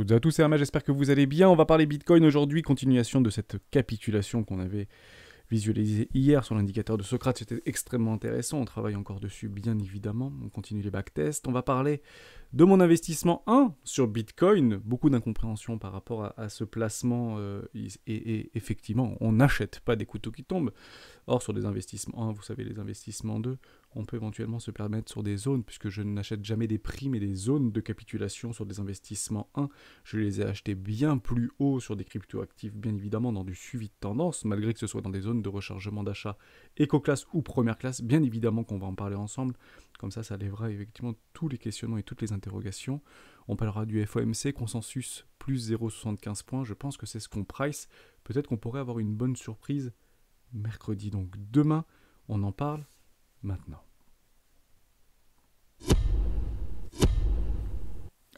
toutes et à tous, c'est Ama, j'espère que vous allez bien. On va parler Bitcoin aujourd'hui, continuation de cette capitulation qu'on avait visualisée hier sur l'indicateur de Socrate. C'était extrêmement intéressant, on travaille encore dessus bien évidemment, on continue les backtests. On va parler de mon investissement 1 sur Bitcoin, beaucoup d'incompréhension par rapport à ce placement et effectivement, on n'achète pas des couteaux qui tombent. Or, sur des investissements 1, vous savez, les investissements 2, on peut éventuellement se permettre sur des zones, puisque je n'achète jamais des prix, mais des zones de capitulation sur des investissements 1. Je les ai achetés bien plus haut sur des cryptoactifs, bien évidemment, dans du suivi de tendance, malgré que ce soit dans des zones de rechargement d'achat éco-classe ou première classe. Bien évidemment qu'on va en parler ensemble. Comme ça lèvera effectivement tous les questionnements et toutes les interrogations. On parlera du FOMC, consensus plus 0,75 points. Je pense que c'est ce qu'on price. Peut-être qu'on pourrait avoir une bonne surprise mercredi. Donc demain, on en parle maintenant.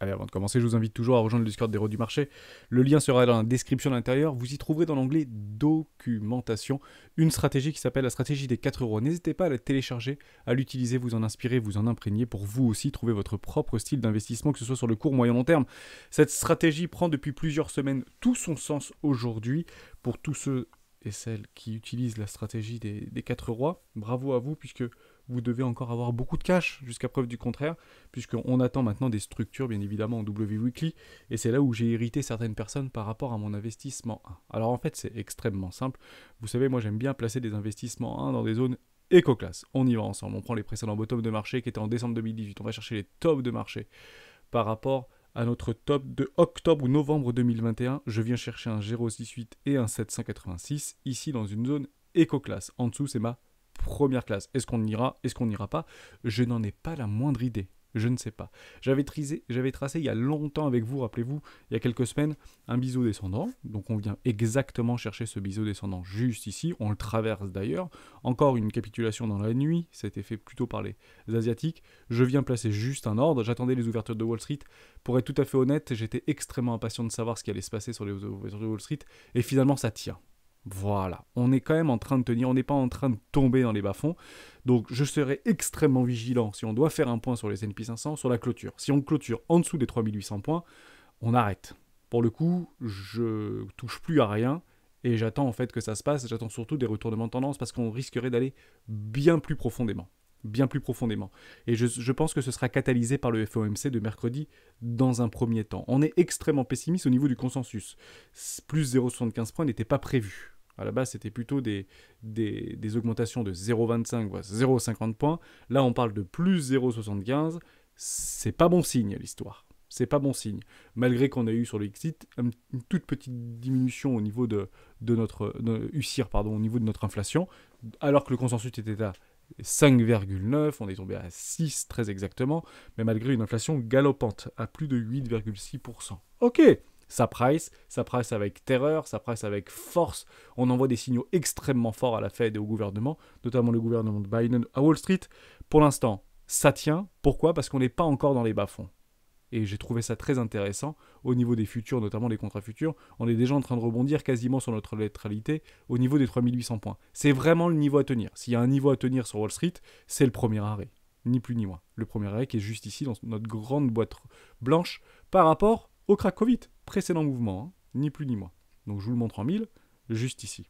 Allez, avant de commencer, je vous invite toujours à rejoindre le Discord des héros du marché. Le lien sera dans la description à l'intérieur. Vous y trouverez dans l'onglet documentation une stratégie qui s'appelle la stratégie des 4 euros. N'hésitez pas à la télécharger, à l'utiliser, vous en inspirer, vous en imprégner pour vous aussi trouver votre propre style d'investissement, que ce soit sur le court, moyen, long terme. Cette stratégie prend depuis plusieurs semaines tout son sens aujourd'hui pour tous ceux et celles qui utilisent la stratégie des 4 rois. Bravo à vous, puisque vous devez encore avoir beaucoup de cash jusqu'à preuve du contraire, puisqu'on attend maintenant des structures, bien évidemment, en W Weekly, et c'est là où j'ai irrité certaines personnes par rapport à mon investissement 1. Alors en fait, c'est extrêmement simple. Vous savez, moi j'aime bien placer des investissements 1 dans des zones éco-classe. On y va ensemble. On prend les précédents bottoms de marché qui étaient en décembre 2018. On va chercher les tops de marché par rapport à notre top de octobre ou novembre 2021. Je viens chercher un 0,68 et un 786, ici dans une zone éco-classe. En dessous, c'est ma première classe. Est-ce qu'on ira? Est-ce qu'on n'ira pas? Je n'en ai pas la moindre idée. Je ne sais pas. J'avais tracé il y a longtemps avec vous, rappelez-vous, il y a quelques semaines, un biseau descendant. Donc on vient exactement chercher ce biseau descendant juste ici. On le traverse d'ailleurs. Encore une capitulation dans la nuit. Ça a été fait plutôt par les Asiatiques. Je viens placer juste un ordre. J'attendais les ouvertures de Wall Street. Pour être tout à fait honnête, j'étais extrêmement impatient de savoir ce qui allait se passer sur les ouvertures de Wall Street. Et finalement, ça tient. Voilà, on est quand même en train de tenir, on n'est pas en train de tomber dans les bas-fonds. Donc je serai extrêmement vigilant si on doit faire un point sur les S&P 500, sur la clôture. Si on clôture en dessous des 3800 points, on arrête. Pour le coup, je touche plus à rien et j'attends en fait que ça se passe. J'attends surtout des retournements de tendance parce qu'on risquerait d'aller bien plus profondément. Bien plus profondément. Et je pense que ce sera catalysé par le FOMC de mercredi dans un premier temps. On est extrêmement pessimiste au niveau du consensus. Plus 0,75 points n'était pas prévu. À la base, c'était plutôt des augmentations de 0,25 voire 0,50 points. Là, on parle de plus 0,75. C'est pas bon signe, l'histoire. C'est pas bon signe. Malgré qu'on a eu sur le Xit une toute petite diminution au niveau de notre USIR, au niveau de notre inflation, alors que le consensus était à 5,9, on est tombé à 6 très exactement, mais malgré une inflation galopante à plus de 8,6%. Ok, ça price avec terreur, ça price avec force, on envoie des signaux extrêmement forts à la Fed et au gouvernement, notamment le gouvernement de Biden à Wall Street. Pour l'instant, ça tient. Pourquoi? Parce qu'on n'est pas encore dans les bas-fonds. Et j'ai trouvé ça très intéressant au niveau des futurs, notamment les contrats futurs. On est déjà en train de rebondir quasiment sur notre neutralité au niveau des 3800 points. C'est vraiment le niveau à tenir. S'il y a un niveau à tenir sur Wall Street, c'est le premier arrêt. Ni plus ni moins. Le premier arrêt qui est juste ici dans notre grande boîte blanche par rapport au crack Covid. Précédent mouvement, hein. Ni plus ni moins. Donc je vous le montre en 1000, juste ici.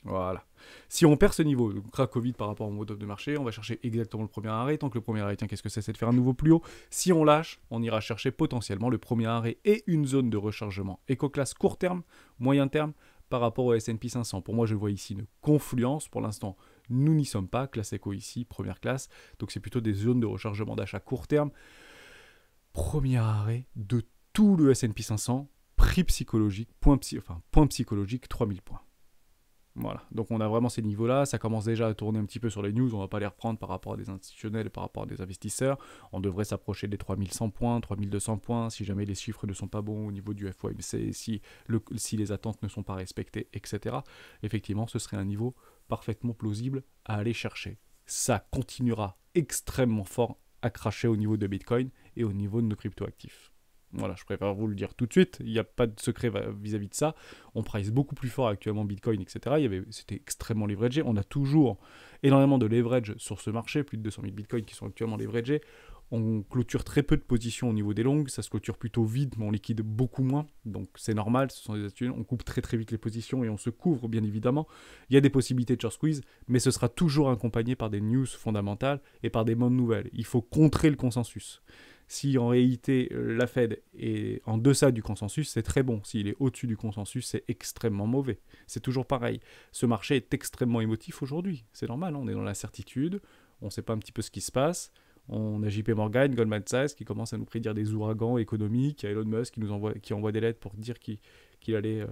Voilà. Si on perd ce niveau, le crack Covid par rapport au mode de marché, on va chercher exactement le premier arrêt. Tant que le premier arrêt tient, qu'est-ce que c'est de faire un nouveau plus haut. Si on lâche, on ira chercher potentiellement le premier arrêt et une zone de rechargement éco-classe court terme, moyen terme, par rapport au S&P 500. Pour moi, je vois ici une confluence. Pour l'instant, nous n'y sommes pas. Classe éco ici, première classe. Donc c'est plutôt des zones de rechargement d'achat court terme. Premier arrêt de tout le S&P 500, prix psychologique, point psychologique, 3000 points. Voilà, donc on a vraiment ces niveaux-là, ça commence déjà à tourner un petit peu sur les news, on ne va pas les reprendre par rapport à des institutionnels, par rapport à des investisseurs, on devrait s'approcher des 3100 points, 3200 points, si jamais les chiffres ne sont pas bons au niveau du FOMC, si les attentes ne sont pas respectées, etc. Effectivement, ce serait un niveau parfaitement plausible à aller chercher. Ça continuera extrêmement fort à cracher au niveau de Bitcoin et au niveau de nos cryptoactifs. Voilà, je préfère vous le dire tout de suite, il n'y a pas de secret vis-à-vis de ça. On price beaucoup plus fort actuellement Bitcoin, etc. C'était extrêmement leveragé. On a toujours énormément de leverage sur ce marché, plus de 200 000 Bitcoins qui sont actuellement leveragés. On clôture très peu de positions au niveau des longues, ça se clôture plutôt vide, mais on liquide beaucoup moins, donc c'est normal, ce sont des attitudes, on coupe très très vite les positions et on se couvre bien évidemment. Il y a des possibilités de short squeeze, mais ce sera toujours accompagné par des news fondamentales et par des bonnes nouvelles. Il faut contrer le consensus. Si en réalité la Fed est en deçà du consensus, c'est très bon. S'il est au-dessus du consensus, c'est extrêmement mauvais. C'est toujours pareil. Ce marché est extrêmement émotif aujourd'hui. C'est normal, on est dans l'incertitude, on ne sait pas un petit peu ce qui se passe. On a JP Morgan, Goldman Sachs qui commence à nous prédire des ouragans économiques. Il y a Elon Musk qui envoie des lettres pour dire qu'il allait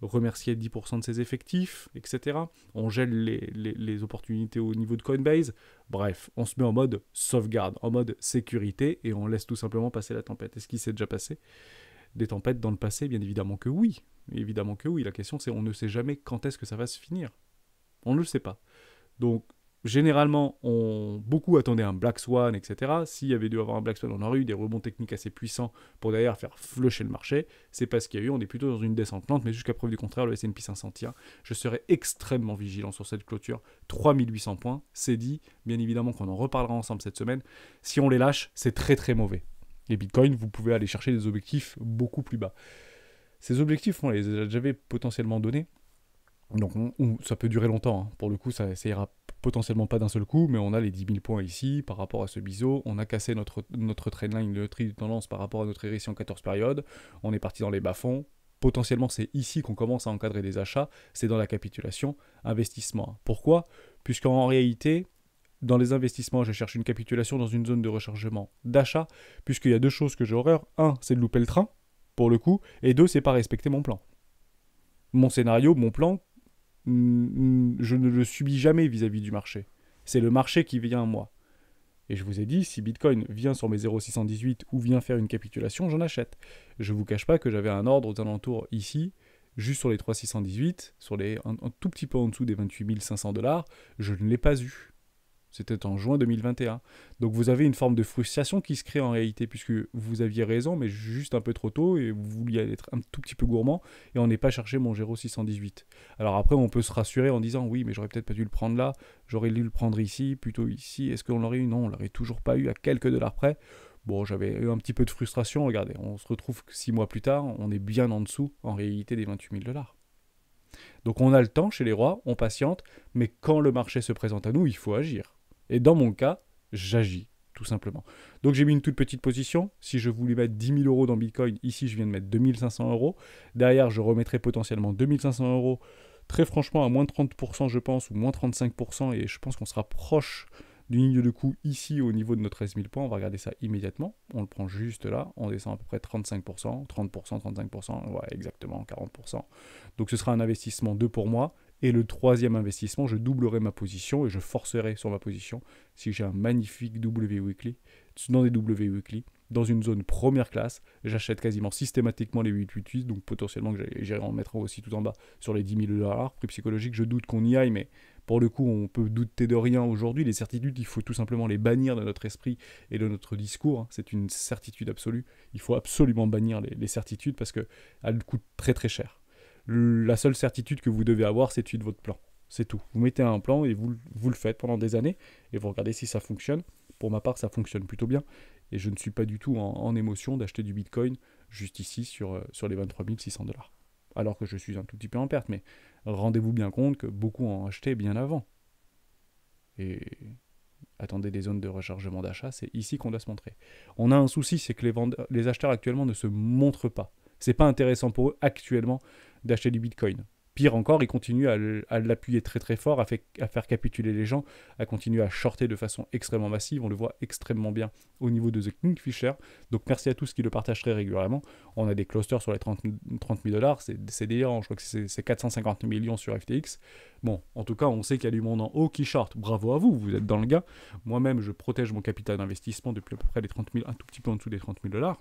remercier 10% de ses effectifs, etc. On gèle les opportunités au niveau de Coinbase. Bref, on se met en mode sauvegarde, en mode sécurité, et on laisse tout simplement passer la tempête. Est-ce qu'il s'est déjà passé des tempêtes dans le passé? Bien évidemment que oui. Évidemment que oui. La question c'est on ne sait jamais quand est-ce que ça va se finir. On ne le sait pas. Donc, généralement, beaucoup attendaient un Black Swan, etc. S'il y avait dû avoir un Black Swan, on aurait eu des rebonds techniques assez puissants pour derrière faire flusher le marché. C'est pas ce qu'il y a eu, on est plutôt dans une descente lente, mais jusqu'à preuve du contraire, le S&P 500 tient. Je serai extrêmement vigilant sur cette clôture. 3800 points, c'est dit. Bien évidemment qu'on en reparlera ensemble cette semaine. Si on les lâche, c'est très très mauvais. Les bitcoins, vous pouvez aller chercher des objectifs beaucoup plus bas. Ces objectifs, on les a déjà potentiellement donnés. Donc ça peut durer longtemps, hein. Pour le coup ça ira potentiellement pas d'un seul coup, mais on a les 10 000 points ici par rapport à ce biseau, on a cassé notre trendline, le tri de tendance par rapport à notre RSI en 14 périodes, on est parti dans les bas-fonds, potentiellement c'est ici qu'on commence à encadrer des achats, c'est dans la capitulation, investissement. Pourquoi? Puisqu'en réalité, dans les investissements, je cherche une capitulation dans une zone de rechargement d'achat, puisqu'il y a deux choses que j'ai horreur, un, c'est de louper le train, pour le coup, et deux, c'est pas respecter mon plan. Mon scénario, mon plan, je ne le subis jamais vis-à-vis du marché. C'est le marché qui vient à moi. Et je vous ai dit, si Bitcoin vient sur mes 0,618 ou vient faire une capitulation, j'en achète. Je ne vous cache pas que j'avais un ordre aux alentours ici, juste sur les 3,618, un tout petit peu en dessous des 28 500 $, je ne l'ai pas eu. C'était en juin 2021. Donc vous avez une forme de frustration qui se crée en réalité, puisque vous aviez raison, mais juste un peu trop tôt, et vous vouliez être un tout petit peu gourmand, et on n'est pas cherché mon 0,618. Alors après, on peut se rassurer en disant, oui, mais j'aurais peut-être pas dû le prendre là, j'aurais dû le prendre ici, plutôt ici. Est-ce qu'on l'aurait eu? Non, on l'aurait toujours pas eu à quelques dollars près. Bon, j'avais eu un petit peu de frustration, regardez, on se retrouve 6 mois plus tard, on est bien en dessous, en réalité, des 28 000 $. Donc on a le temps chez les rois, on patiente, mais quand le marché se présente à nous, il faut agir. Et dans mon cas, j'agis, tout simplement. Donc j'ai mis une toute petite position. Si je voulais mettre 10 000 € dans Bitcoin, ici je viens de mettre 2 500 €. Derrière, je remettrai potentiellement 2 500 €, très franchement à moins 30% je pense, ou moins 35%, et je pense qu'on sera proche d'une ligne de coup ici au niveau de nos 13 000 points. On va regarder ça immédiatement. On le prend juste là, on descend à peu près 35%, 30%, 35%, ouais, exactement 40%. Donc ce sera un investissement 2 pour moi. Et le troisième investissement, je doublerai ma position et je forcerai sur ma position si j'ai un magnifique W Weekly, dans des W Weekly, dans une zone première classe. J'achète quasiment systématiquement les 888, donc potentiellement que j'irai en mettre aussi tout en bas sur les 10 000 $. Prix psychologique, je doute qu'on y aille, mais pour le coup, on peut douter de rien aujourd'hui. Les certitudes, il faut tout simplement les bannir de notre esprit et de notre discours, hein. C'est une certitude absolue. Il faut absolument bannir les certitudes parce qu'elles coûtent très très cher. La seule certitude que vous devez avoir, c'est de suivre votre plan. C'est tout. Vous mettez un plan et vous le faites pendant des années et vous regardez si ça fonctionne. Pour ma part, ça fonctionne plutôt bien. Et je ne suis pas du tout en émotion d'acheter du Bitcoin juste ici sur les 23 600 $. Alors que je suis un tout petit peu en perte. Mais rendez-vous bien compte que beaucoup en achetaient bien avant. Et attendez des zones de rechargement d'achat, c'est ici qu'on doit se montrer. On a un souci, c'est que les acheteurs actuellement ne se montrent pas. C'est pas intéressant pour eux actuellement d'acheter du Bitcoin. Pire encore, ils continuent à l'appuyer très très fort, à faire capituler les gens, à continuer à shorter de façon extrêmement massive. On le voit extrêmement bien au niveau de The Kingfisher. Donc merci à tous qui le partagent très régulièrement. On a des clusters sur les 30 000 $, c'est délirant. Je crois que c'est 450 millions sur FTX. Bon, en tout cas, on sait qu'il y a du monde en haut qui short. Bravo à vous, vous êtes dans le gain. Moi-même, je protège mon capital d'investissement depuis à peu près les 30 000, un tout petit peu en dessous des 30 000 $.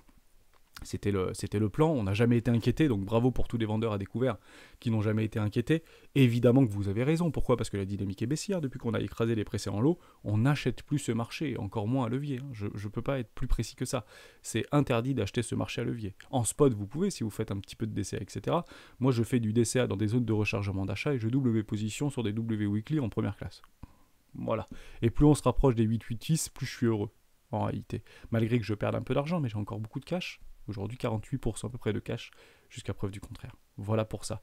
C'était le plan, on n'a jamais été inquiété, donc bravo pour tous les vendeurs à découvert qui n'ont jamais été inquiétés. Évidemment que vous avez raison, pourquoi? Parce que la dynamique est baissière, depuis qu'on a écrasé les précédents lots, on n'achète plus ce marché, encore moins à levier, hein. Je ne peux pas être plus précis que ça. C'est interdit d'acheter ce marché à levier. En spot, vous pouvez, si vous faites un petit peu de DCA, etc. Moi, je fais du DCA dans des zones de rechargement d'achat et je double mes positions sur des W Weekly en première classe. Voilà. Et plus on se rapproche des 886, plus je suis heureux. en réalité. Malgré que je perde un peu d'argent, mais j'ai encore beaucoup de cash. Aujourd'hui, 48% à peu près de cash, jusqu'à preuve du contraire. Voilà pour ça.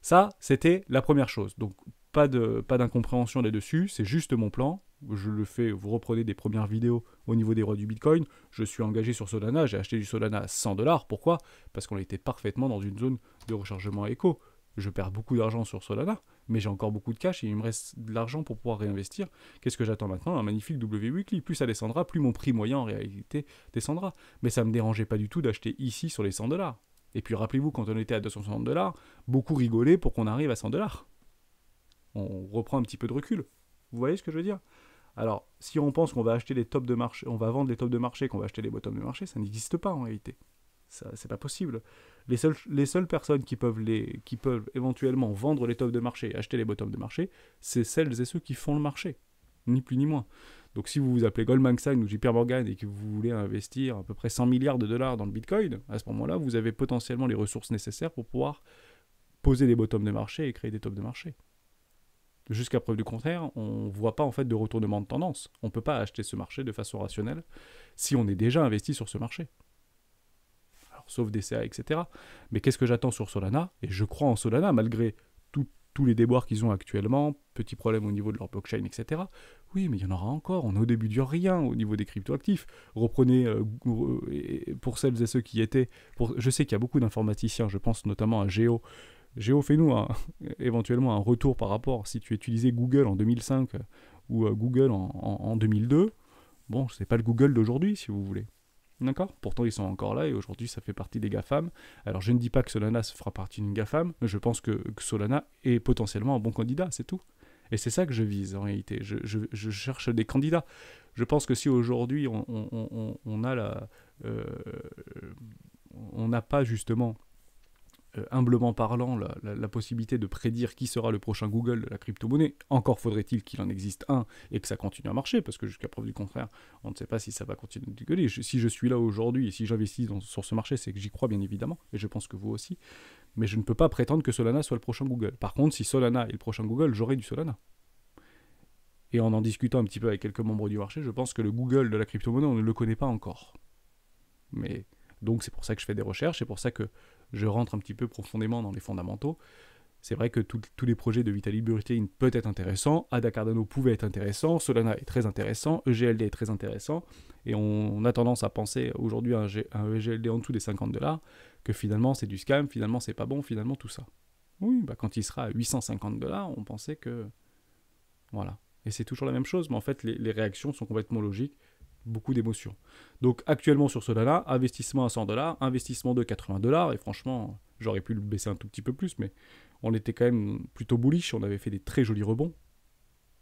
Ça, c'était la première chose. Donc, pas d'incompréhension là-dessus, c'est juste mon plan. Je le fais, vous reprenez des premières vidéos au niveau des rois du Bitcoin. Je suis engagé sur Solana, j'ai acheté du Solana à 100 $. Pourquoi? Parce qu'on était parfaitement dans une zone de rechargement éco. Je perds beaucoup d'argent sur Solana, mais j'ai encore beaucoup de cash et il me reste de l'argent pour pouvoir réinvestir. Qu'est-ce que j'attends maintenant? Un magnifique W Weekly. Plus ça descendra, plus mon prix moyen en réalité descendra. Mais ça ne me dérangeait pas du tout d'acheter ici sur les 100 $. Et puis rappelez-vous, quand on était à 260 $, beaucoup rigolaient pour qu'on arrive à 100 $. On reprend un petit peu de recul. Vous voyez ce que je veux dire? Alors, si on pense qu'on va acheter les tops de marché, on va vendre les tops de marché, qu'on va acheter les bottoms de marché, ça n'existe pas en réalité. Ça, c'est pas possible. Les seules personnes qui peuvent éventuellement vendre les tops de marché et acheter les bottoms de marché, c'est celles et ceux qui font le marché. Ni plus ni moins. Donc si vous vous appelez Goldman Sachs ou JP Morgan et que vous voulez investir à peu près 100 milliards de dollars dans le Bitcoin, à ce moment-là, vous avez potentiellement les ressources nécessaires pour pouvoir poser des bottoms de marché et créer des tops de marché. Jusqu'à preuve du contraire, on ne voit pas en fait de retournement de tendance. On ne peut pas acheter ce marché de façon rationnelle si on est déjà investi sur ce marché. Alors, sauf DCA, etc. Mais qu'est-ce que j'attends sur Solana? Et je crois en Solana, malgré tous les déboires qu'ils ont actuellement, petits problèmes au niveau de leur blockchain, etc. Oui, mais il y en aura encore. On est au début du rien au niveau des cryptoactifs. Reprenez, pour celles et ceux qui étaient... je sais qu'il y a beaucoup d'informaticiens, je pense notamment à Géo. Géo, fais-nous éventuellement un retour par rapport, si tu utilisais Google en 2005 ou Google en 2002. Bon, c'est pas le Google d'aujourd'hui, si vous voulez. D'accord? Pourtant, ils sont encore là et aujourd'hui, ça fait partie des GAFAM. Alors, je ne dis pas que Solana se fera partie d'une GAFAM, mais je pense que Solana est potentiellement un bon candidat, c'est tout. Et c'est ça que je vise en réalité. Je cherche des candidats. Je pense que si aujourd'hui, on n'a pas justement, humblement parlant, la possibilité de prédire qui sera le prochain Google de la crypto-monnaie. Encore faudrait-il qu'il en existe un et que ça continue à marcher, parce que jusqu'à preuve du contraire, on ne sait pas si ça va continuer de décoller. Si je suis là aujourd'hui et si j'investis sur ce marché, c'est que j'y crois bien évidemment, et je pense que vous aussi. Mais je ne peux pas prétendre que Solana soit le prochain Google. Par contre, si Solana est le prochain Google, j'aurai du Solana. Et en discutant un petit peu avec quelques membres du marché, je pense que le Google de la crypto-monnaie, on ne le connaît pas encore. Mais donc c'est pour ça que je fais des recherches, c'est pour ça que je rentre un petit peu profondément dans les fondamentaux. C'est vrai que tous les projets de Vitalik Buterin peuvent être intéressants, Ada Cardano pouvait être intéressant, Solana est très intéressant, EGLD est très intéressant, et on a tendance à penser aujourd'hui à un EGLD en dessous des 50 $, que finalement c'est du scam, finalement c'est pas bon, finalement tout ça. Oui, bah quand il sera à 850 $, on pensait que... Voilà. Et c'est toujours la même chose, mais en fait les réactions sont complètement logiques. Beaucoup d'émotions. Donc actuellement sur Solana, investissement à 100 $, investissement de 80 $, et franchement, j'aurais pu le baisser un tout petit peu plus, mais on était quand même plutôt bullish, on avait fait des très jolis rebonds.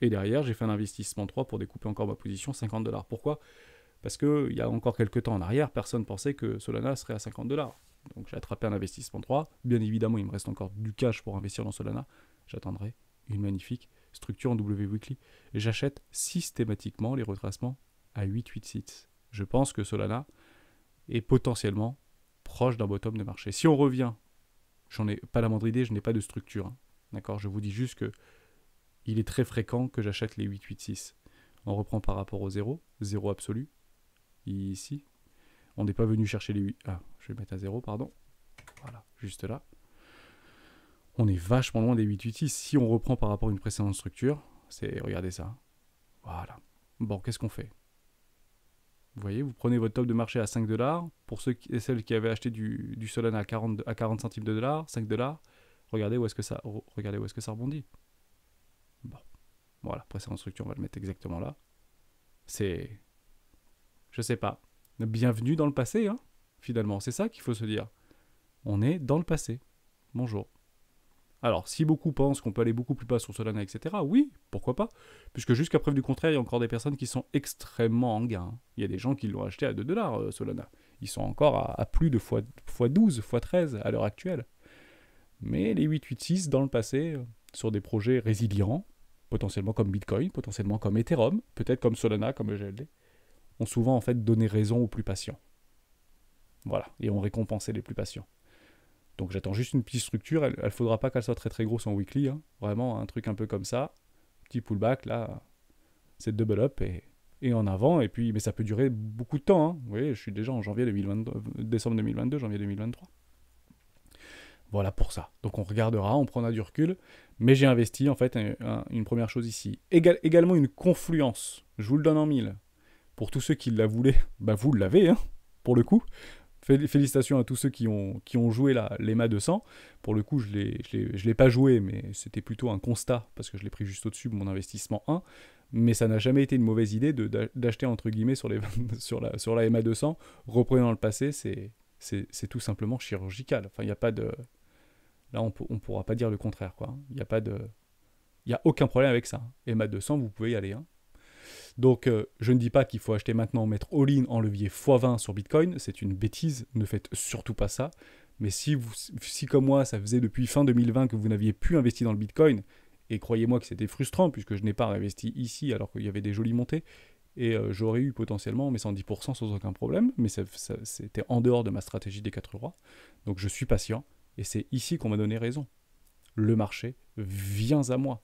Et derrière, j'ai fait un investissement 3 pour découper encore ma position, 50 $. Pourquoi? Parce qu'il y a encore quelques temps en arrière, personne pensait que Solana serait à 50 $. Donc j'ai attrapé un investissement 3. Bien évidemment, il me reste encore du cash pour investir dans Solana. J'attendrai une magnifique structure en W Weekly. Et j'achète systématiquement les retracements à 8,86. Je pense que Solana est potentiellement proche d'un bottom de marché. Si on revient, j'en ai pas la moindre idée, je n'ai pas de structure. Hein. D'accord, je vous dis juste que il est très fréquent que j'achète les 8,86. On reprend par rapport au 0 absolu. Ici, on n'est pas venu chercher les 8. Ah, je vais mettre à 0, pardon. Voilà, juste là. On est vachement loin des 8,86. Si on reprend par rapport à une précédente structure, c'est, regardez ça. Voilà. Bon, qu'est-ce qu'on fait? Vous voyez, vous prenez votre top de marché à 5 $. Pour ceux et celles qui avaient acheté du Solana à 40 centimes de dollars, 5 $, regardez où est-ce que ça rebondit. Bon, voilà, précédente structure, on va le mettre exactement là. C'est, je sais pas, bienvenue dans le passé, hein, finalement. C'est ça qu'il faut se dire. On est dans le passé. Bonjour. Alors, si beaucoup pensent qu'on peut aller beaucoup plus bas sur Solana, etc., oui, pourquoi pas? Puisque jusqu'à preuve du contraire, il y a encore des personnes qui sont extrêmement en gain. Il y a des gens qui l'ont acheté à 2 $, Solana. Ils sont encore à plus de x12, x13 à l'heure actuelle. Mais les 886 dans le passé, sur des projets résilients, potentiellement comme Bitcoin, potentiellement comme Ethereum, peut-être comme Solana, comme EGLD, ont souvent en fait donné raison aux plus patients. Voilà, et ont récompensé les plus patients. Donc j'attends juste une petite structure, elle faudra pas qu'elle soit très très grosse en weekly, hein. Vraiment un truc un peu comme ça, petit pullback là, c'est double up et et en avant, et puis, mais ça peut durer beaucoup de temps. Hein. Vous voyez, je suis déjà en janvier 2022, décembre 2022, janvier 2023. Voilà pour ça. Donc on regardera, on prendra du recul, mais j'ai investi en fait une première chose ici. Également une confluence, je vous le donne en mille. Pour tous ceux qui la voulaient, bah vous l'avez, hein, pour le coup. Félicitations à tous ceux qui ont joué l'EMA 200. Pour le coup, je l'ai pas joué, mais c'était plutôt un constat, parce que je l'ai pris juste au-dessus de mon investissement 1. Mais ça n'a jamais été une mauvaise idée d'acheter entre guillemets sur la EMA 200. Reprenant le passé, c'est tout simplement chirurgical. Enfin, il n'y a pas de... Là, on pourra pas dire le contraire, quoi. Il n'y a pas de... Il n'y a aucun problème avec ça. EMA 200, vous pouvez y aller, hein. Donc, je ne dis pas qu'il faut acheter maintenant, mettre all-in en levier x20 sur Bitcoin. C'est une bêtise. Ne faites surtout pas ça. Mais si comme moi, ça faisait depuis fin 2020 que vous n'aviez plus investi dans le Bitcoin, et croyez-moi que c'était frustrant puisque je n'ai pas investi ici alors qu'il y avait des jolies montées, et j'aurais eu potentiellement mes 110% sans aucun problème, mais c'était en dehors de ma stratégie des 4 rois. Donc, je suis patient, et c'est ici qu'on m'a donné raison. Le marché vient à moi.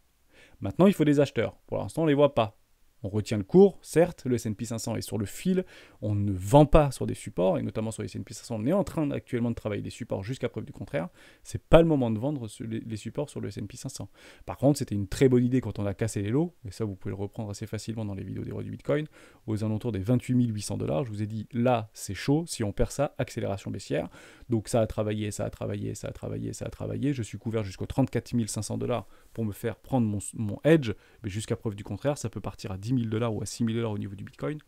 Maintenant, il faut des acheteurs. Pour l'instant, on ne les voit pas. On retient le cours, certes, le S&P 500 est sur le fil, on ne vend pas sur des supports, et notamment sur les S&P 500, on est en train actuellement de travailler des supports jusqu'à preuve du contraire. C'est pas le moment de vendre les supports sur le S&P 500. Par contre, c'était une très bonne idée quand on a cassé les lots, et ça vous pouvez le reprendre assez facilement dans les vidéos des rois du Bitcoin, aux alentours des 28 800 $. Je vous ai dit, là, c'est chaud, si on perd ça, accélération baissière. Donc ça a travaillé, ça a travaillé, ça a travaillé, ça a travaillé. Je suis couvert jusqu'aux 34 500 $ pour me faire prendre mon edge, mais jusqu'à preuve du contraire, ça peut partir à 10 000 $ ou à 6 000 $ au niveau du Bitcoin.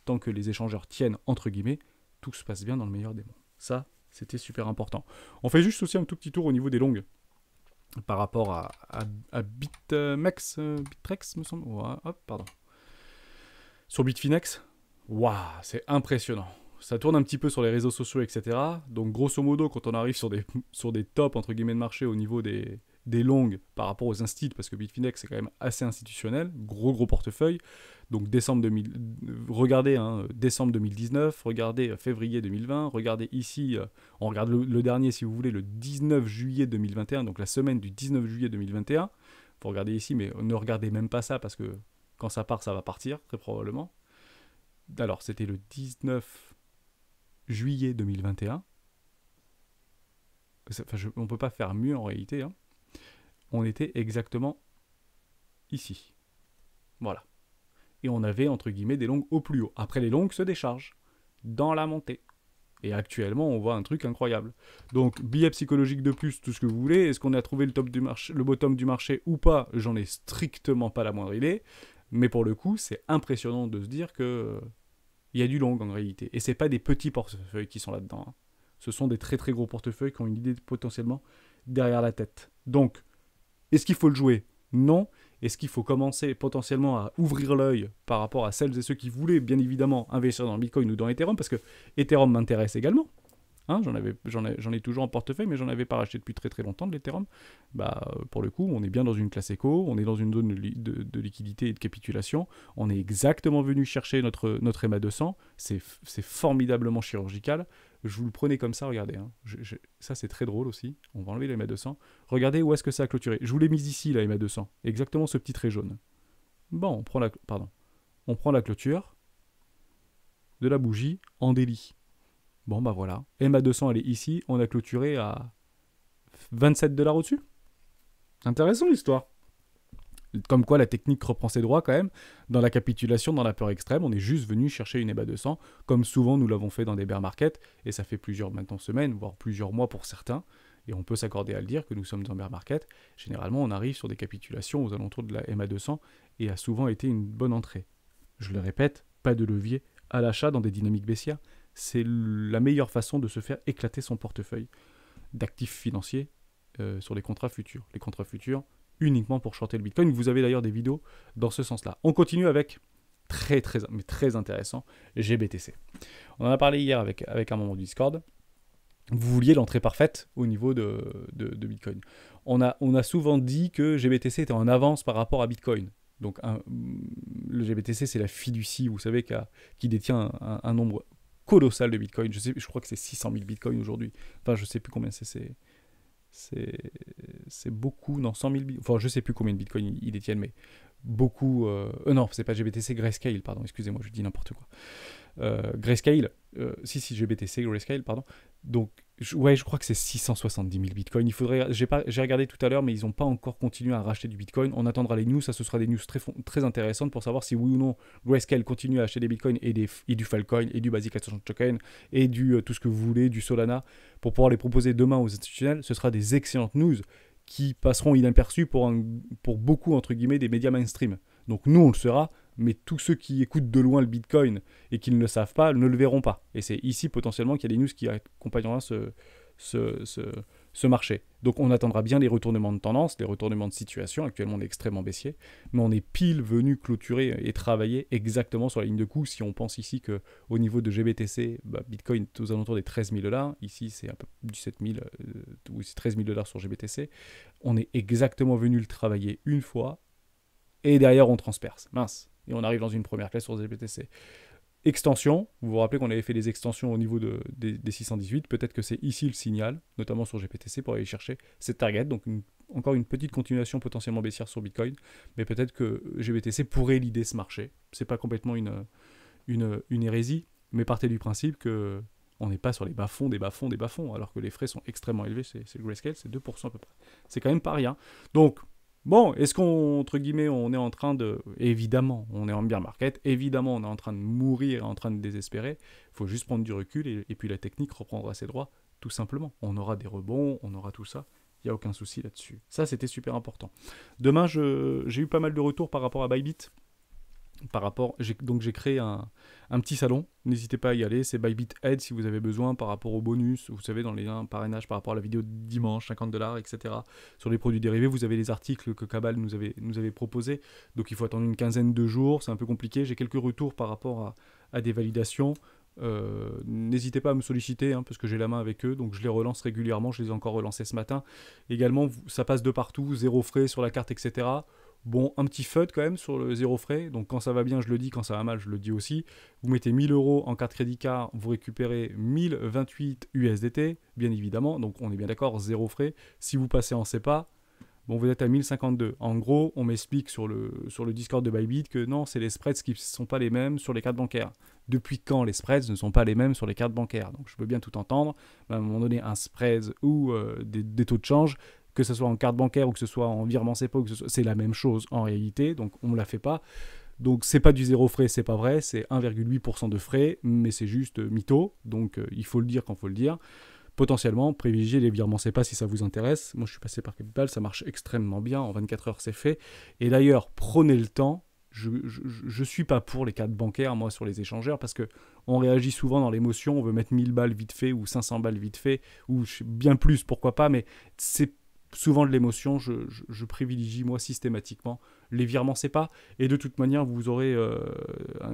Tant que les échangeurs tiennent, entre guillemets, tout se passe bien dans le meilleur des mondes. Ça, c'était super important. On fait juste aussi un tout petit tour au niveau des longues. Par rapport à BitMEX, Bittrex, me semble. Ouais, hop, pardon. Sur Bitfinex, waouh, c'est impressionnant. Ça tourne un petit peu sur les réseaux sociaux, etc. Donc, grosso modo, quand on arrive sur des tops, entre guillemets, de marché au niveau des longues par rapport aux instituts, parce que Bitfinex, c'est quand même assez institutionnel, gros portefeuille. Donc, regardez, hein, décembre 2019, regardez février 2020, regardez ici, on regarde le dernier, si vous voulez, le 19 juillet 2021, donc la semaine du 19 juillet 2021. Vous regardez ici, mais ne regardez même pas ça, parce que quand ça part, ça va partir, très probablement. Alors, c'était le 19 juillet 2021. Enfin, on ne peut pas faire mieux en réalité. Hein. On était exactement ici. Voilà. Et on avait, entre guillemets, des longues au plus haut. Après, les longues se déchargent dans la montée. Et actuellement, on voit un truc incroyable. Donc, billet psychologique de plus, tout ce que vous voulez. Est-ce qu'on a trouvé le bottom du marché ou pas? J'en ai strictement pas la moindre idée. Mais pour le coup, c'est impressionnant de se dire que il y a du long en réalité. Et c'est pas des petits portefeuilles qui sont là-dedans. Hein. Ce sont des très très gros portefeuilles qui ont une idée potentiellement derrière la tête. Donc, est-ce qu'il faut le jouer? Non. Est-ce qu'il faut commencer potentiellement à ouvrir l'œil par rapport à celles et ceux qui voulaient bien évidemment investir dans le Bitcoin ou dans Ethereum? Parce que Ethereum m'intéresse également. Hein, j'en ai toujours en portefeuille, mais j'en avais pas racheté depuis très très longtemps de l'Ethereum. Pour le coup, on est bien dans une classe éco, on est dans une zone de liquidité et de capitulation. On est exactement venu chercher notre EMA 200. C'est formidablement chirurgical. Je vous le prenais comme ça, regardez. Hein. Ça, c'est très drôle aussi. On va enlever l'EMA 200. Regardez où est-ce que ça a clôturé. Je vous l'ai mis ici, la EMA 200. Exactement ce petit trait jaune. Bon, on prend la clôture de la bougie en délit. Bon, bah voilà. EMA 200, elle est ici. On a clôturé à 27 $ au-dessus. Intéressant l'histoire. Comme quoi la technique reprend ses droits quand même. Dans la capitulation, dans la peur extrême, on est juste venu chercher une EMA 200, comme souvent nous l'avons fait dans des bear markets, et ça fait plusieurs maintenant semaines, voire plusieurs mois pour certains, et on peut s'accorder à le dire que nous sommes dans bear market. Généralement, on arrive sur des capitulations aux alentours de la EMA 200, et a souvent été une bonne entrée. Je le répète, pas de levier à l'achat dans des dynamiques baissières. C'est la meilleure façon de se faire éclater son portefeuille d'actifs financiers sur les contrats futurs. Les contrats futurs uniquement pour shorter le Bitcoin. Vous avez d'ailleurs des vidéos dans ce sens-là. On continue avec très intéressant, GBTC. On en a parlé hier avec un membre du Discord. Vous vouliez l'entrée parfaite au niveau de Bitcoin. On a souvent dit que GBTC était en avance par rapport à Bitcoin. Donc le GBTC, c'est la fiducie, vous savez, qui détient un nombre colossal de Bitcoin. Je crois que c'est 600 000 Bitcoin aujourd'hui. Enfin, je ne sais plus combien c'est beaucoup, non, 100 000 Bitcoin. Enfin, je ne sais plus combien de Bitcoin ils détiennent, mais beaucoup... non, c'est pas GBTC, Grayscale, pardon, excusez-moi, je dis n'importe quoi. Grayscale, si, GBTC, Grayscale, pardon. Donc, ouais, je crois que c'est 670 000 bitcoins. Il faudrait, j'ai regardé tout à l'heure, mais ils n'ont pas encore continué à racheter du bitcoin. On attendra les news, ça ce sera des news très intéressantes pour savoir si oui ou non Grayscale continue à acheter des bitcoins et du Filecoin et du Basic Attention Token et du tout ce que vous voulez, du Solana, pour pouvoir les proposer demain aux institutionnels. Ce sera des excellentes news qui passeront inaperçues pour beaucoup, entre guillemets, des médias mainstream. Donc nous, on le sera, mais tous ceux qui écoutent de loin le Bitcoin et qui ne le savent pas, ne le verront pas. Et c'est ici, potentiellement, qu'il y a des news qui accompagneront ce marché. Donc on attendra bien les retournements de tendance, les retournements de situation. Actuellement, on est extrêmement baissier, mais on est pile venu clôturer et travailler exactement sur la ligne de coût. Si on pense ici qu'au niveau de GBTC, Bitcoin est aux alentours des 13 000 $, ici c'est un peu 17 000, ou 13 000 $ sur GBTC, on est exactement venu le travailler une fois, et derrière on transperce, mince, et on arrive dans une première classe sur GBTC. Extension, vous vous rappelez qu'on avait fait des extensions au niveau des 618, peut-être que c'est ici le signal, notamment sur GBTC, pour aller chercher cette target, donc encore une petite continuation potentiellement baissière sur Bitcoin, mais peut-être que GBTC pourrait leader ce marché. C'est pas complètement une hérésie, mais partez du principe que on n'est pas sur les bas-fonds des bas-fonds des bas-fonds, alors que les frais sont extrêmement élevés, c'est le Grayscale, c'est 2% à peu près. C'est quand même pas rien. Donc, bon, est-ce qu'on, entre guillemets, on est en train de... Évidemment, on est en bear market, évidemment, on est en train de mourir, en train de désespérer. Il faut juste prendre du recul et puis la technique reprendra ses droits, tout simplement. On aura des rebonds, on aura tout ça. Il n'y a aucun souci là-dessus. Ça, c'était super important. Demain, j'ai eu pas mal de retours par rapport à Bybit. Donc j'ai créé un petit salon, n'hésitez pas à y aller, c'est Bybit Aid si vous avez besoin par rapport au bonus, vous savez dans les liens parrainage par rapport à la vidéo de dimanche, 50 $, etc. Sur les produits dérivés, vous avez les articles que Cabal nous avait proposés, donc il faut attendre une quinzaine de jours, c'est un peu compliqué, j'ai quelques retours par rapport à des validations. N'hésitez pas à me solliciter parce que j'ai la main avec eux, donc je les relance régulièrement, je les ai encore relancés ce matin. Également, ça passe de partout, zéro frais sur la carte, etc. Bon, un petit FUD quand même sur le zéro frais, donc quand ça va bien je le dis, quand ça va mal je le dis aussi. Vous mettez 1000 € en carte crédit card, vous récupérez 1028 USDT, bien évidemment, donc on est bien d'accord, zéro frais. Si vous passez en CEPA, bon, vous êtes à 1052. En gros, on m'explique sur le Discord de Bybit que non, c'est les spreads qui ne sont pas les mêmes sur les cartes bancaires. Depuis quand les spreads ne sont pas les mêmes sur les cartes bancaires? Donc je peux bien tout entendre, mais à un moment donné, un spread ou des taux de change, que ce soit en carte bancaire ou que ce soit en virement CEPA, c'est la même chose en réalité, donc on ne la fait pas. Donc c'est pas du zéro frais, c'est pas vrai, c'est 1,8% de frais, mais c'est juste mytho, donc il faut le dire quand il faut le dire. Potentiellement, privilégiez les virements CEPA si ça vous intéresse. Moi je suis passé par Capital, ça marche extrêmement bien, en 24 heures c'est fait. Et d'ailleurs, prenez le temps, je suis pas pour les cartes bancaires, moi, sur les échangeurs, parce que on réagit souvent dans l'émotion, on veut mettre 1000 balles vite fait, ou 500 balles vite fait, ou bien plus, pourquoi pas, mais c'est souvent de l'émotion, je privilégie moi systématiquement les virements CEPA, et de toute manière vous aurez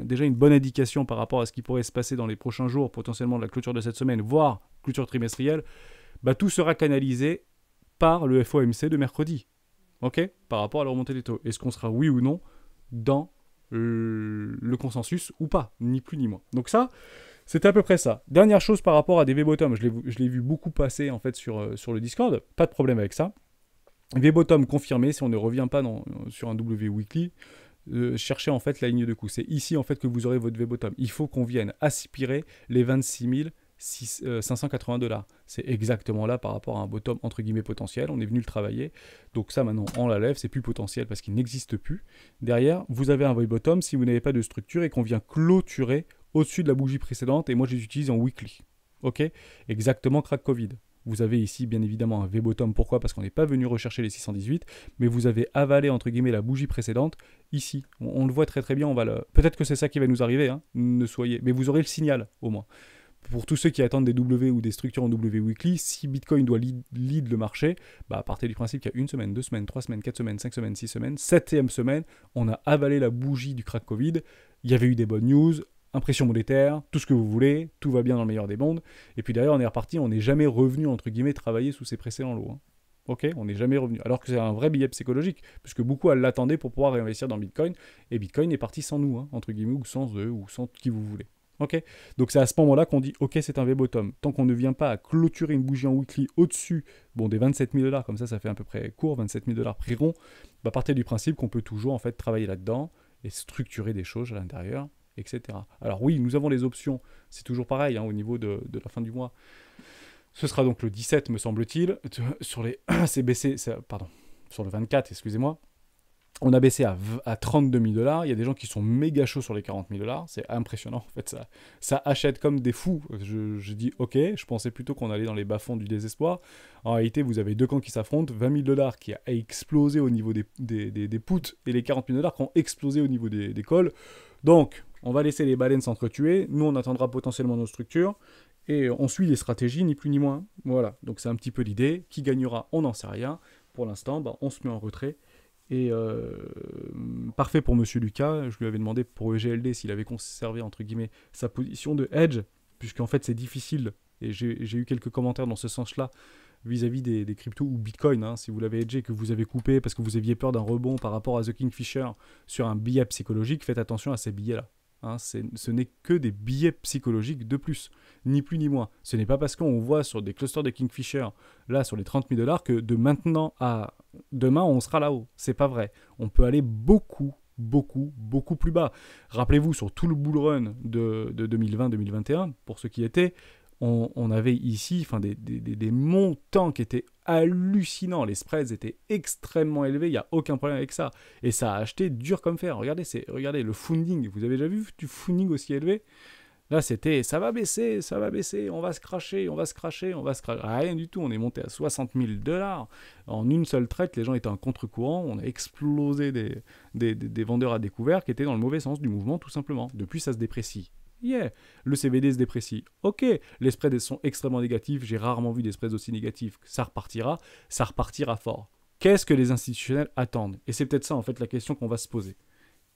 déjà une bonne indication par rapport à ce qui pourrait se passer dans les prochains jours, potentiellement de la clôture de cette semaine, voire clôture trimestrielle. Tout sera canalisé par le FOMC de mercredi, ok, par rapport à la remontée des taux. Est-ce qu'on sera oui ou non dans le consensus ou pas, ni plus ni moins. Donc ça, c'était à peu près ça. Dernière chose par rapport à des V-bottom, je l'ai vu beaucoup passer en fait sur le Discord, pas de problème avec ça. V-bottom confirmé, si on ne revient pas sur un W weekly, cherchez en fait la ligne de coup. C'est ici en fait que vous aurez votre V-bottom. Il faut qu'on vienne aspirer les 26 580 $. C'est exactement là par rapport à un bottom entre guillemets potentiel. On est venu le travailler. Donc ça maintenant on la lève, c'est plus potentiel parce qu'il n'existe plus. Derrière, vous avez un V-bottom si vous n'avez pas de structure et qu'on vient clôturer au-dessus de la bougie précédente, et moi je les utilise en weekly. Ok, exactement crack Covid. Vous avez ici bien évidemment un V-bottom, pourquoi? Parce qu'on n'est pas venu rechercher les 618, mais vous avez avalé entre guillemets la bougie précédente ici. On le voit très très bien, peut-être que c'est ça qui va nous arriver, mais vous aurez le signal au moins. Pour tous ceux qui attendent des W ou des structures en W weekly, si Bitcoin doit lead le marché, partez du principe qu'il y a 1 semaine, 2 semaines, 3 semaines, 4 semaines, 5 semaines, 6 semaines, 7e semaine, on a avalé la bougie du crack Covid, il y avait eu des bonnes news, impression monétaire, tout ce que vous voulez, tout va bien dans le meilleur des mondes, et puis d'ailleurs on est reparti, on n'est jamais revenu entre guillemets travailler sous ces précédents lots. Ok, on n'est jamais revenu. Alors que c'est un vrai billet psychologique, puisque beaucoup l'attendaient pour pouvoir réinvestir dans Bitcoin, et Bitcoin est parti sans nous, entre guillemets, ou sans eux, ou sans qui vous voulez. Ok, donc c'est à ce moment-là qu'on dit ok, c'est un V-bottom. Tant qu'on ne vient pas à clôturer une bougie en weekly au-dessus bon, des 27 000 $, comme ça fait à peu près court, 27 000 $ prix rond, bah, partez du principe qu'on peut toujours en fait travailler là-dedans et structurer des choses à l'intérieur, etc. Alors oui, nous avons les options, c'est toujours pareil hein, au niveau de la fin du mois. Ce sera donc le 17, me semble-t-il, sur les c'est baissé, pardon, sur le 24, excusez-moi. On a baissé à 32 000 $. Il y a des gens qui sont méga chauds sur les 40 000 $. C'est impressionnant. En fait, ça achète comme des fous. Je dis OK. Je pensais plutôt qu'on allait dans les bas-fonds du désespoir. En réalité, vous avez deux camps qui s'affrontent. 20 000 $ qui a explosé au niveau des puts et les 40 000 $ qui ont explosé au niveau des calls. Donc, on va laisser les baleines s'entretuer. Nous, on attendra potentiellement nos structures. Et on suit les stratégies, ni plus ni moins. Voilà. Donc, c'est un petit peu l'idée. Qui gagnera, on n'en sait rien. Pour l'instant, bah, on se met en retrait. Et parfait pour Monsieur Lucas, je lui avais demandé pour EGLD s'il avait conservé entre guillemets sa position de hedge, puisqu'en fait c'est difficile, et j'ai eu quelques commentaires dans ce sens-là vis-à-vis des cryptos ou Bitcoin, hein, si vous l'avez hedgé, que vous avez coupé parce que vous aviez peur d'un rebond par rapport à The Kingfisher sur un billet psychologique, faites attention à ces billets-là. Hein, ce n'est que des billets psychologiques de plus, ni plus ni moins. Ce n'est pas parce qu'on voit sur des clusters de Kingfisher, là sur les 30 000 $, que de maintenant à demain on sera là-haut. C'est pas vrai. On peut aller beaucoup plus bas. Rappelez-vous, sur tout le bull run de 2020-2021, pour ceux qui étaient, on avait ici des montants qui étaient hallucinants. Les spreads étaient extrêmement élevés, il n'y a aucun problème avec ça. Et ça a acheté dur comme fer. Regardez le funding. Vous avez déjà vu du funding aussi élevé? Là, c'était ça va baisser, on va se cracher. Rien du tout, on est monté à 60 000 $. En une seule traite, les gens étaient en contre-courant. On a explosé des vendeurs à découvert qui étaient dans le mauvais sens du mouvement, tout simplement. Depuis, ça se déprécie. Yeah, le CVD se déprécie. Ok, les spreads sont extrêmement négatifs. J'ai rarement vu des spreads aussi négatifs. Ça repartira fort. Qu'est-ce que les institutionnels attendent? Et c'est peut-être ça, en fait, la question qu'on va se poser.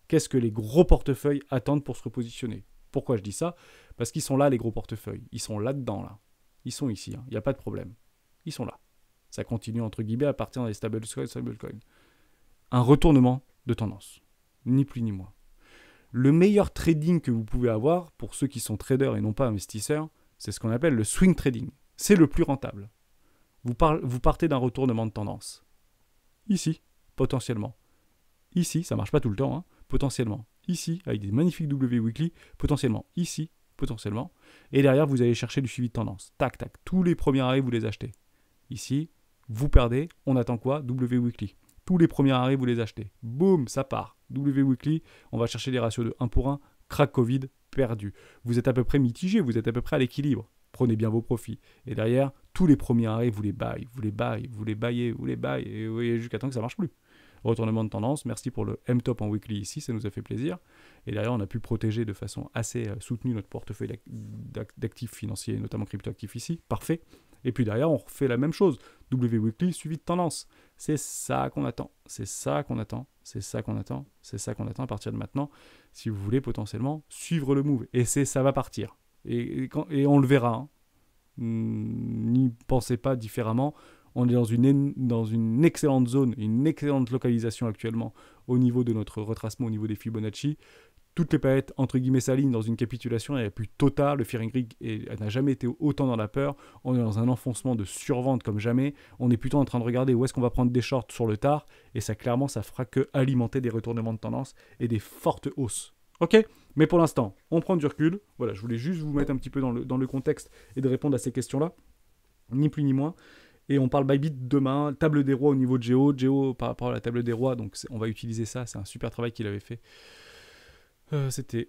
Qu'est-ce que les gros portefeuilles attendent pour se repositionner? Pourquoi je dis ça? Parce qu'ils sont là, les gros portefeuilles. Ils sont là-dedans, là. Ils sont ici, il n'y a pas de problème. Ils sont là. Ça continue, entre guillemets, à partir des stablecoins. Un retournement de tendance. Ni plus ni moins. Le meilleur trading que vous pouvez avoir, pour ceux qui sont traders et non pas investisseurs, c'est ce qu'on appelle le swing trading. C'est le plus rentable. Vous partez d'un retournement de tendance. Ici, potentiellement. Ici, ça ne marche pas tout le temps, hein, potentiellement. Ici, avec des magnifiques W weekly, potentiellement. Ici, potentiellement. Et derrière, vous allez chercher du suivi de tendance. Tac, tac. Tous les premiers arrêts, vous les achetez. Ici, vous perdez. On attend quoi? W weekly. Tous les premiers arrêts, vous les achetez. Boum, ça part. W weekly, on va chercher des ratios de 1 pour 1. Crack Covid, perdu. Vous êtes à peu près mitigé, vous êtes à peu près à l'équilibre. Prenez bien vos profits. Et derrière, tous les premiers arrêts, vous les baillez, et vous voyez jusqu'à temps que ça ne marche plus. Retournement de tendance, merci pour le M-Top en weekly ici, ça nous a fait plaisir. Et derrière, on a pu protéger de façon assez soutenue notre portefeuille d'actifs financiers, notamment cryptoactifs ici, parfait. Et puis derrière, on refait la même chose, W weekly suivi de tendance. C'est ça qu'on attend, c'est ça qu'on attend à partir de maintenant, si vous voulez potentiellement suivre le move. Et ça va partir. Et on le verra. Hein. N'y pensez pas différemment. On est dans une excellente zone, une excellente localisation actuellement au niveau de notre retracement, au niveau des Fibonacci. Toutes les planètes, entre guillemets, s'alignent dans une capitulation, elle est plus totale, le fear and greed n'a jamais été autant dans la peur, on est dans un enfoncement de survente comme jamais, on est plutôt en train de regarder où est-ce qu'on va prendre des shorts sur le tard, et ça clairement, ça fera que alimenter des retournements de tendance et des fortes hausses. Ok? Mais pour l'instant, on prend du recul, voilà, je voulais juste vous mettre un petit peu dans le contexte et de répondre à ces questions-là, ni plus ni moins. Et on parle Bybit demain, table des rois au niveau de Géo par rapport à la table des rois, donc on va utiliser ça, c'est un super travail qu'il avait fait. C'était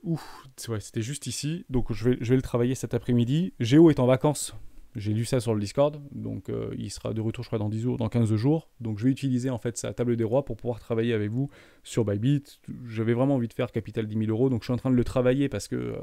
juste ici, donc je vais le travailler cet après-midi. Géo est en vacances, j'ai lu ça sur le Discord, donc il sera de retour je crois dans 15 jours, donc je vais utiliser en fait sa table des rois pour pouvoir travailler avec vous sur Bybit. J'avais vraiment envie de faire capital 10 000 €, donc je suis en train de le travailler parce que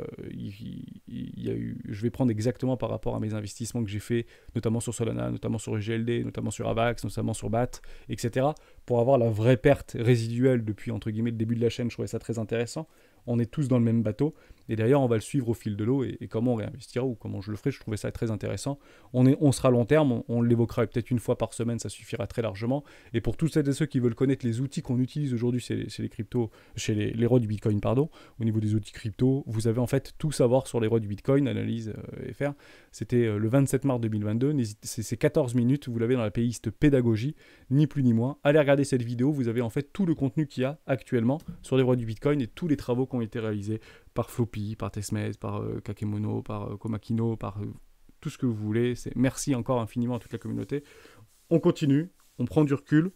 je vais prendre exactement par rapport à mes investissements que j'ai fait, notamment sur Solana, notamment sur EGLD, notamment sur Avax, notamment sur BAT, etc. pour avoir la vraie perte résiduelle depuis, entre guillemets, le début de la chaîne. Je trouvais ça très intéressant. On est tous dans le même bateau. Et d'ailleurs, on va le suivre au fil de l'eau et comment on réinvestira ou comment je le ferai. Je trouvais ça très intéressant. On sera long terme. On l'évoquera peut-être une fois par semaine. Ça suffira très largement. Et pour tous celles et ceux qui veulent connaître les outils qu'on utilise aujourd'hui chez les cryptos, chez les rois du Bitcoin, pardon, au niveau des outils crypto, vous avez en fait tout savoir sur les rois du Bitcoin, analyse et faire. C'était le 27 mars 2022. C'est 14 minutes. Vous l'avez dans la playlist pédagogie, ni plus ni moins. Allez regarder cette vidéo. Vous avez en fait tout le contenu qu'il y a actuellement sur les rois du Bitcoin et tous les travaux qui ont été réalisés par Floppy, par Testmate, par Kakemono, par Komakino, par tout ce que vous voulez. Merci encore infiniment à toute la communauté. On continue, on prend du recul,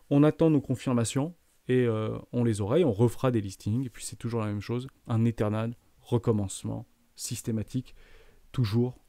on attend nos confirmations et on les aura et on refera des listings. Et puis c'est toujours la même chose, un éternel recommencement systématique, toujours,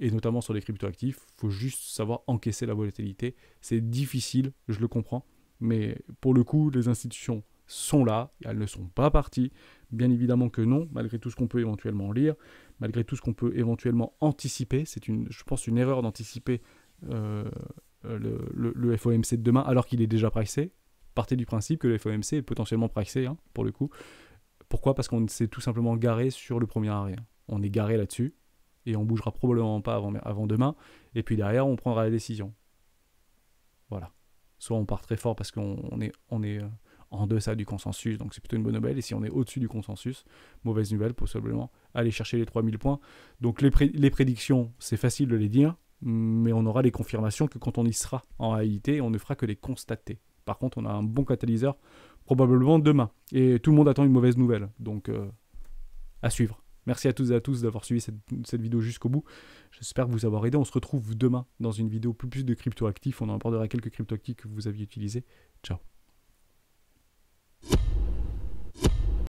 et notamment sur les cryptoactifs. Il faut juste savoir encaisser la volatilité. C'est difficile, je le comprends, mais pour le coup, les institutions sont là, elles ne sont pas parties. Bien évidemment que non, malgré tout ce qu'on peut éventuellement lire, malgré tout ce qu'on peut éventuellement anticiper. C'est, je pense, une erreur d'anticiper le FOMC de demain alors qu'il est déjà pricé. Partez du principe que le FOMC est potentiellement pricé, hein, pour le coup. Pourquoi ? Parce qu'on s'est tout simplement garé sur le premier arrêt. On est garé là-dessus et on bougera probablement pas avant demain. Et puis derrière, on prendra la décision. Voilà. Soit on part très fort parce qu'on est en deçà du consensus, donc c'est plutôt une bonne nouvelle. Et si on est au-dessus du consensus, mauvaise nouvelle, possiblement aller chercher les 3000 points. Donc les prédictions, c'est facile de les dire, mais on aura les confirmations que quand on y sera en réalité, on ne fera que les constater. Par contre, on a un bon catalyseur probablement demain. Et tout le monde attend une mauvaise nouvelle, donc à suivre. Merci à toutes et à tous d'avoir suivi cette vidéo jusqu'au bout. J'espère vous avoir aidé. On se retrouve demain dans une vidéo plus de cryptoactifs. On en abordera quelques cryptoactifs que vous aviez utilisés. Ciao.